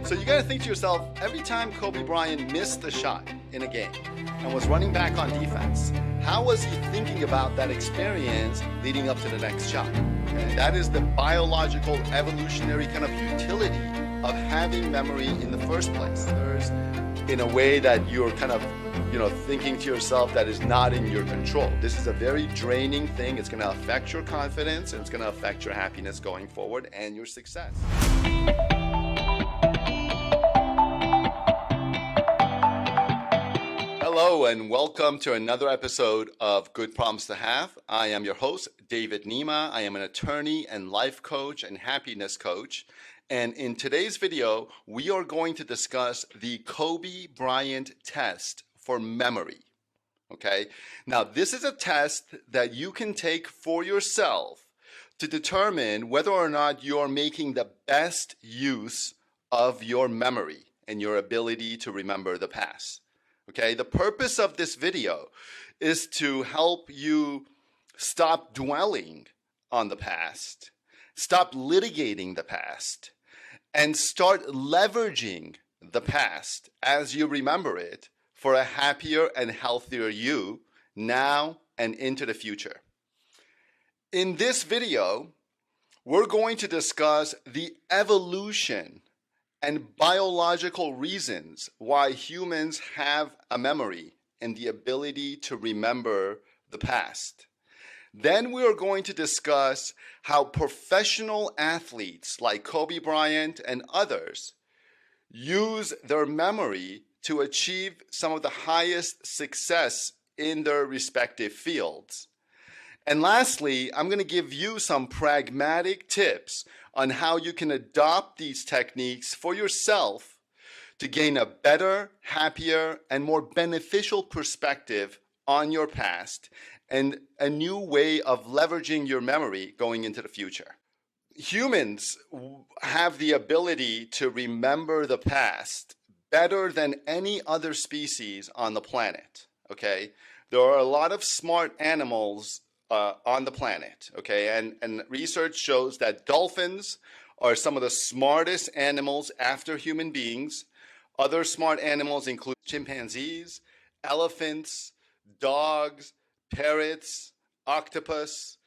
So you got to think to yourself, every time Kobe Bryant missed a shot in a game and was running back on defense, how was he thinking about that experience leading up to the next shot? Okay? That is the biological, evolutionary kind of utility of having memory in the first place. There's in a way that you're kind of, thinking to yourself that is not in your control. This is a very draining thing. It's going to affect your confidence, and it's going to affect your happiness going forward and your success. Hello and welcome to another episode of Good Problems to Have. I am your host, David Nima. I am an attorney and life coach and happiness coach. And in today's video, we are going to discuss the Kobe Bryant test for memory. Okay? Now, this is a test that you can take for yourself to determine whether or not you're making the best use of your memory and your ability to remember the past. Okay, the purpose of this video is to help you stop dwelling on the past, stop litigating the past, and start leveraging the past as you remember it for a happier and healthier you now and into the future. In this video, we're going to discuss the evolution and biological reasons why humans have a memory and the ability to remember the past. Then we are going to discuss how professional athletes like Kobe Bryant and others use their memory to achieve some of the highest success in their respective fields. And lastly, I'm going to give you some pragmatic tips on how you can adopt these techniques for yourself to gain a better, happier, and more beneficial perspective on your past and a new way of leveraging your memory going into the future. Humans have the ability to remember the past better than any other species on the planet, okay? There are a lot of smart animals on the planet, okay? And research shows that dolphins are some of the smartest animals after human beings. Other smart animals include chimpanzees, elephants, dogs, parrots, octopus.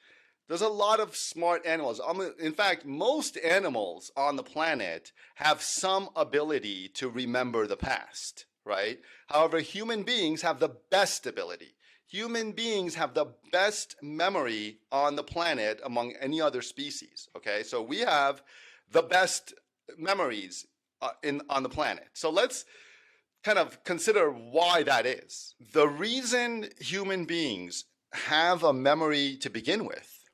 There's a lot of smart animals. In fact, most animals on the planet have some ability to remember the past, right? However, human beings have the best ability. Human beings have the best memory on the planet among any other species, okay? So we have the best memories on the planet. So let's kind of consider why that is. The reason human beings have a memory to begin with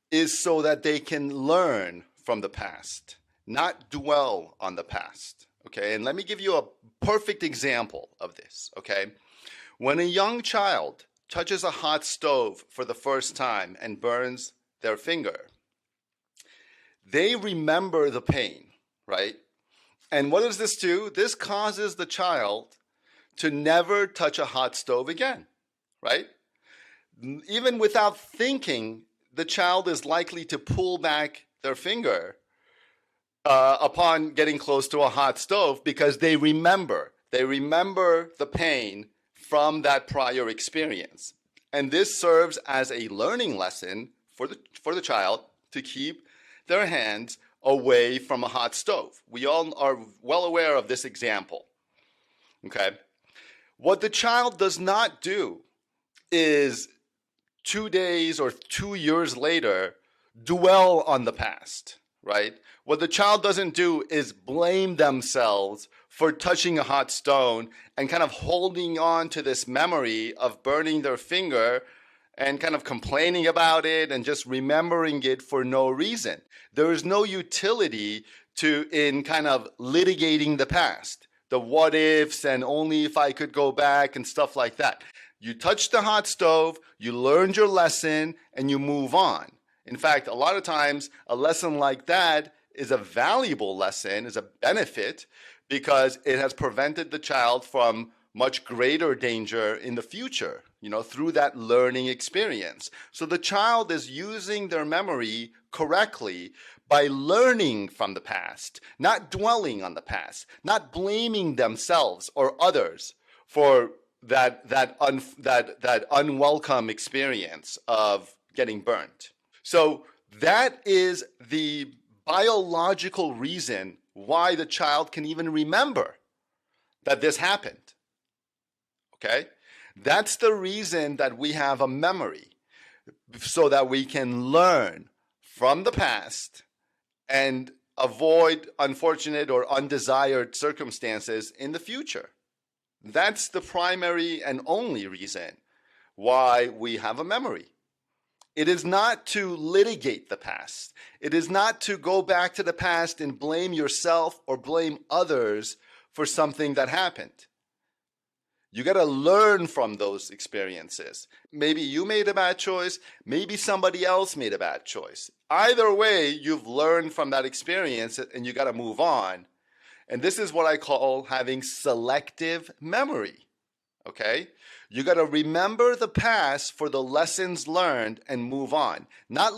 is so that they can learn from the past, not dwell on the past, okay? And let me give you a perfect example of this, okay? When a young child touches a hot stove for the first time and burns their finger, they remember the pain, right? And what does this do? This causes the child to never touch a hot stove again, right? Even without thinking, the child is likely to pull back their finger upon getting close to a hot stove because they remember. They remember the pain from that prior experience. And this serves as a learning lesson for the child to keep their hands away from a hot stove. We all are well aware of this example, okay? What the child does not do is 2 days or 2 years later dwell on the past, right? What the child doesn't do is blame themselves for touching a hot stone and kind of holding on to this memory of burning their finger and kind of complaining about it and just remembering it for no reason. There is no utility in kind of litigating the past, the what ifs and only if I could go back and stuff like that. You touched the hot stove, you learned your lesson, and you move on. In fact, a lot of times a lesson like that is a valuable lesson, is a benefit, because it has prevented the child from much greater danger in the future, through that learning experience. So the child is using their memory correctly by learning from the past, not dwelling on the past, not blaming themselves or others for that unwelcome experience of getting burnt. So that is the biological reason why the child can even remember that this happened. Okay? That's the reason that we have a memory, so that we can learn from the past and avoid unfortunate or undesired circumstances in the future. That's the primary and only reason why we have a memory. It is not to litigate the past. It is not to go back to the past and blame yourself or blame others for something that happened. You got to learn from those experiences. Maybe you made a bad choice. Maybe somebody else made a bad choice. Either way, you've learned from that experience and you got to move on. And this is what I call having selective memory. Okay? You got to remember the past for the lessons learned and move on. Not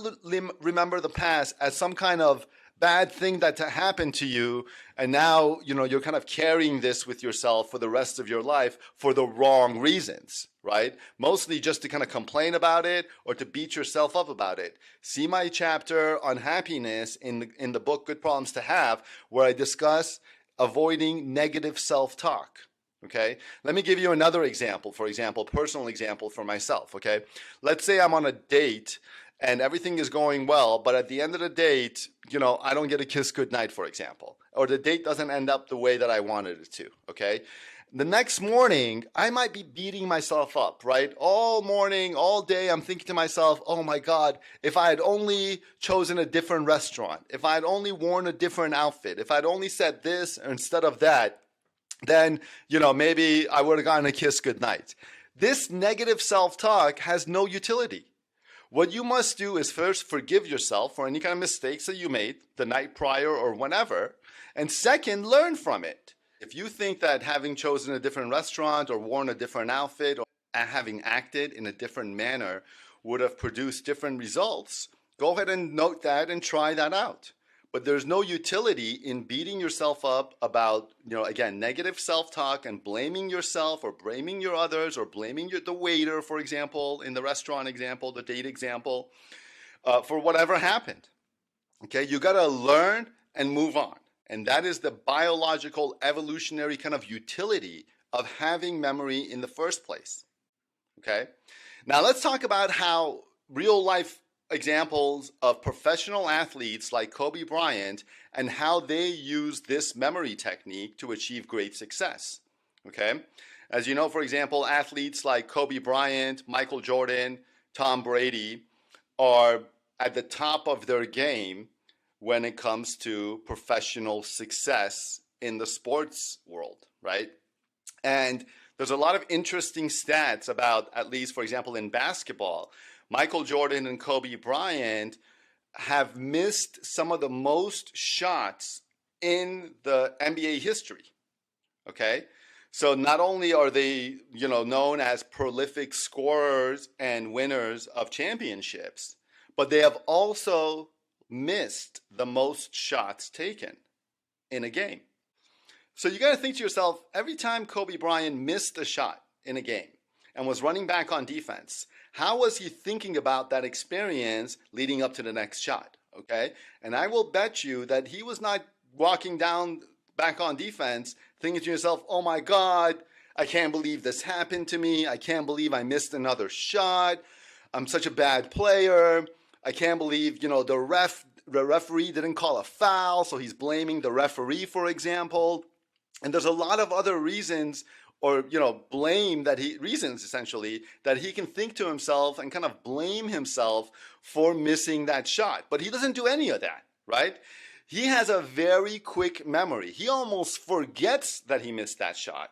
remember the past as some kind of bad thing that happened to you, and now you're kind of carrying this with yourself for the rest of your life for the wrong reasons, right? Mostly just to kind of complain about it or to beat yourself up about it. See my chapter on happiness in the book Good Problems to Have, where I discuss avoiding negative self-talk. Okay, let me give you another example. For example, personal example for myself. Okay, let's say I'm on a date and everything is going well, but at the end of the date, I don't get a kiss goodnight, for example, or the date doesn't end up the way that I wanted it to. Okay, the next morning, I might be beating myself up, right? All morning, all day, I'm thinking to myself, oh my God, if I had only chosen a different restaurant, if I had only worn a different outfit, if I'd only said this instead of that, then, maybe I would have gotten a kiss goodnight. This negative self-talk has no utility. What you must do is first forgive yourself for any kind of mistakes that you made the night prior or whenever, and second, learn from it. If you think that having chosen a different restaurant or worn a different outfit or having acted in a different manner would have produced different results, go ahead and note that and try that out. But there's no utility in beating yourself up about, again, negative self-talk and blaming yourself or blaming your others or blaming the waiter, for example, in the restaurant example, the date example, for whatever happened. Okay, you got to learn and move on. And that is the biological, evolutionary kind of utility of having memory in the first place. Okay, now let's talk about how real life examples of professional athletes like Kobe Bryant and how they use this memory technique to achieve great success. Okay, as you know, for example, athletes like Kobe Bryant, Michael Jordan, Tom Brady are at the top of their game when it comes to professional success in the sports world, right? And there's a lot of interesting stats about, at least, for example, in basketball, Michael Jordan and Kobe Bryant have missed some of the most shots in the NBA history. Okay? So not only are they, known as prolific scorers and winners of championships, but they have also missed the most shots taken in a game. So you got to think to yourself, every time Kobe Bryant missed a shot in a game and was running back on defense, how was he thinking about that experience leading up to the next shot? Okay? And I will bet you that he was not walking down back on defense thinking to yourself, oh my God, I can't believe this happened to me. I can't believe I missed another shot. I'm such a bad player. I can't believe, the referee didn't call a foul, so he's blaming the referee, for example. And there's a lot of other reasons or, reasons essentially that he can think to himself and kind of blame himself for missing that shot. But he doesn't do any of that, right? He has a very quick memory. He almost forgets that he missed that shot.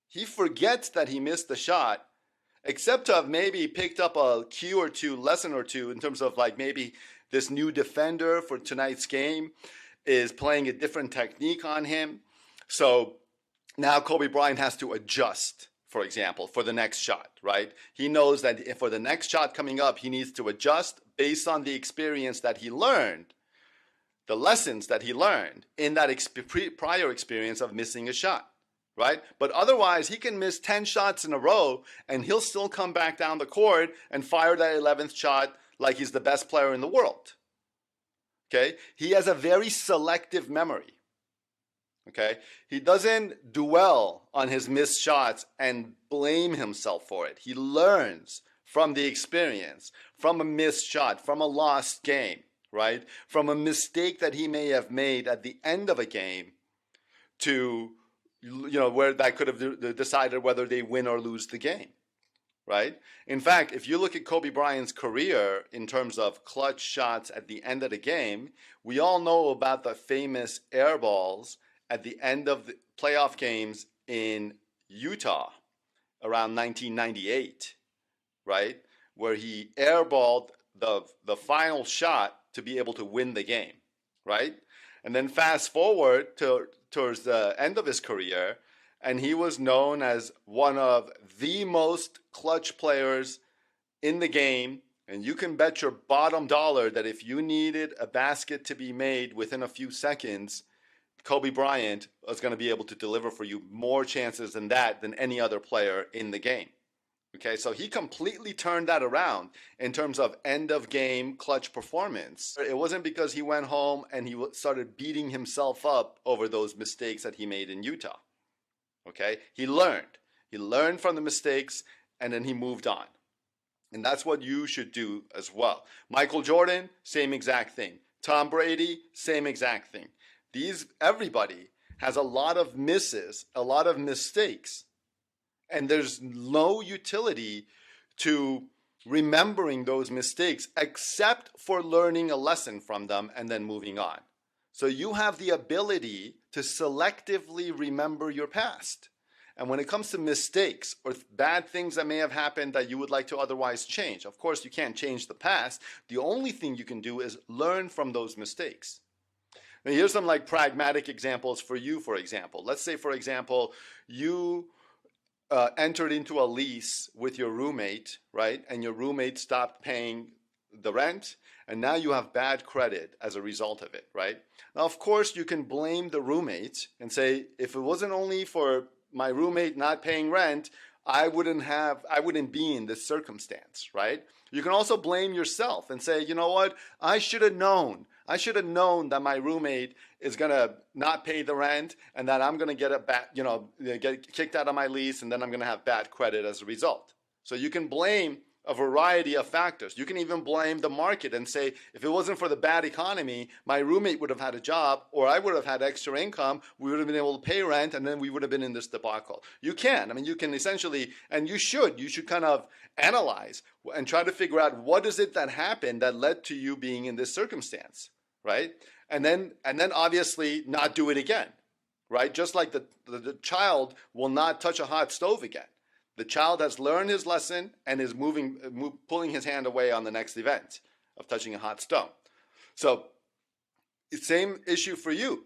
He forgets that he missed the shot, except to have maybe picked up a cue or two, lesson or two, in terms of like maybe this new defender for tonight's game is playing a different technique on him. So now Kobe Bryant has to adjust, for example, for the next shot, right? He knows that if for the next shot coming up, he needs to adjust based on the experience that he learned the lessons that he learned in that prior experience of missing a shot, right? But otherwise, he can miss 10 shots in a row and he'll still come back down the court and fire that 11th shot like he's the best player in the world. Okay? He has a very selective memory. Okay? He doesn't dwell on his missed shots and blame himself for it. He learns from the experience, from a missed shot, from a lost game, right? From a mistake that he may have made at the end of a game to, where that could have decided whether they win or lose the game, right? In fact, if you look at Kobe Bryant's career in terms of clutch shots at the end of the game, we all know about the famous air balls at the end of the playoff games in Utah around 1998, right? Where he airballed the final shot to be able to win the game, right? And then fast forward towards the end of his career, and he was known as one of the most clutch players in the game. And you can bet your bottom dollar that if you needed a basket to be made within a few seconds, Kobe Bryant was going to be able to deliver for you more chances than any other player in the game. Okay, so he completely turned that around in terms of end of game clutch performance. It wasn't because he went home and he started beating himself up over those mistakes that he made in Utah. Okay, he learned from the mistakes and then he moved on. And that's what you should do as well. Michael Jordan, same exact thing. Tom Brady, same exact thing. Everybody has a lot of misses, a lot of mistakes. And there's no utility to remembering those mistakes except for learning a lesson from them and then moving on. So you have the ability to selectively remember your past. And when it comes to mistakes or bad things that may have happened that you would like to otherwise change, of course you can't change the past. The only thing you can do is learn from those mistakes. Now here's some pragmatic examples for you, for example. Let's say, for example, you entered into a lease with your roommate, right? And your roommate stopped paying the rent, and now you have bad credit as a result of it, right? Now, of course, you can blame the roommate and say, if it wasn't only for my roommate not paying rent, I wouldn't be in this circumstance, right? You can also blame yourself and say, you know what? I should have known that my roommate is gonna not pay the rent and that I'm gonna get kicked out of my lease, and then I'm gonna have bad credit as a result. So you can blame a variety of factors. You can even blame the market and say, if it wasn't for the bad economy, my roommate would have had a job, or I would have had extra income, we would have been able to pay rent, and then we would have been in this debacle. You can essentially, and you should kind of analyze and try to figure out what is it that happened that led to you being in this circumstance, right? And then obviously not do it again, right? Just like the child will not touch a hot stove again. The child has learned his lesson and is pulling his hand away on the next event of touching a hot stone. So, same issue for you.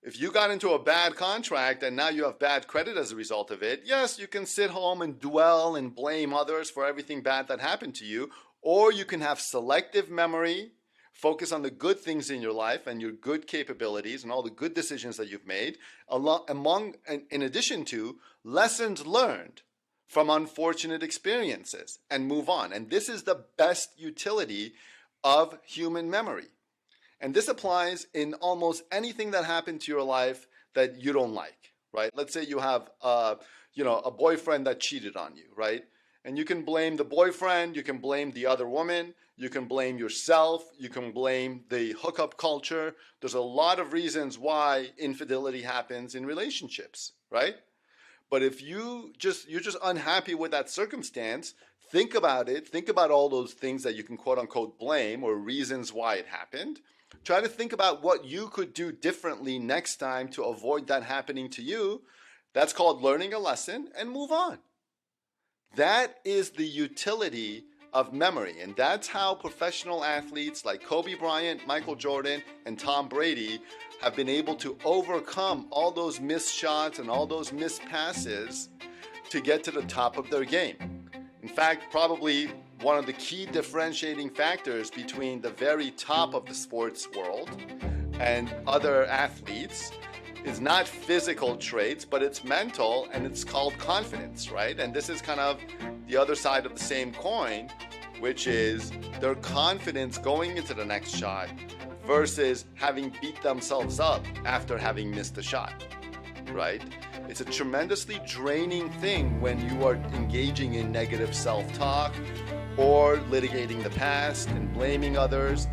If you got into a bad contract and now you have bad credit as a result of it, yes, you can sit home and dwell and blame others for everything bad that happened to you, or you can have selective memory, focus on the good things in your life and your good capabilities and all the good decisions that you've made, in addition to lessons learned from unfortunate experiences, and move on. And this is the best utility of human memory. And this applies in almost anything that happened to your life that you don't like, right? Let's say you have a boyfriend that cheated on you, right? And you can blame the boyfriend, you can blame the other woman, you can blame yourself, you can blame the hookup culture. There's a lot of reasons why infidelity happens in relationships, right? But if you're just unhappy with that circumstance, think about it. Think about all those things that you can quote unquote blame or reasons why it happened. Try to think about what you could do differently next time to avoid that happening to you. That's called learning a lesson, and move on. That is the utility of memory. And that's how professional athletes like Kobe Bryant, Michael Jordan, and Tom Brady have been able to overcome all those missed shots and all those missed passes to get to the top of their game. In fact, probably one of the key differentiating factors between the very top of the sports world and other athletes is not physical traits, but it's mental, and it's called confidence, right? And this is kind of the other side of the same coin, which is their confidence going into the next shot versus having beat themselves up after having missed a shot, right? It's a tremendously draining thing when you are engaging in negative self-talk or litigating the past and blaming others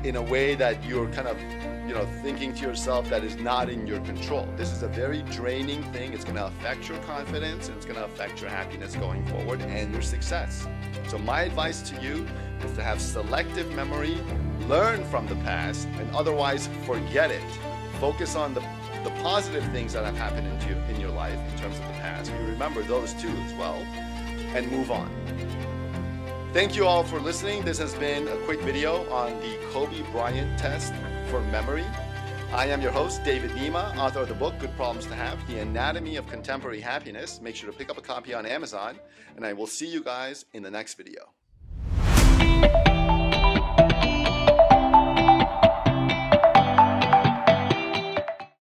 in a way that you're kind of, thinking to yourself that is not in your control. This is a very draining thing. It's going to affect your confidence, and it's going to affect your happiness going forward and your success. So my advice to you is to have selective memory, learn from the past, and otherwise forget it. Focus on the positive things that have happened in your life in terms of the past. You remember those too as well, and move on. Thank you all for listening. This has been a quick video on the Kobe Bryant test for memory. I am your host, David Nima, author of the book, Good Problems to Have, The Anatomy of Contemporary Happiness. Make sure to pick up a copy on Amazon, and I will see you guys in the next video.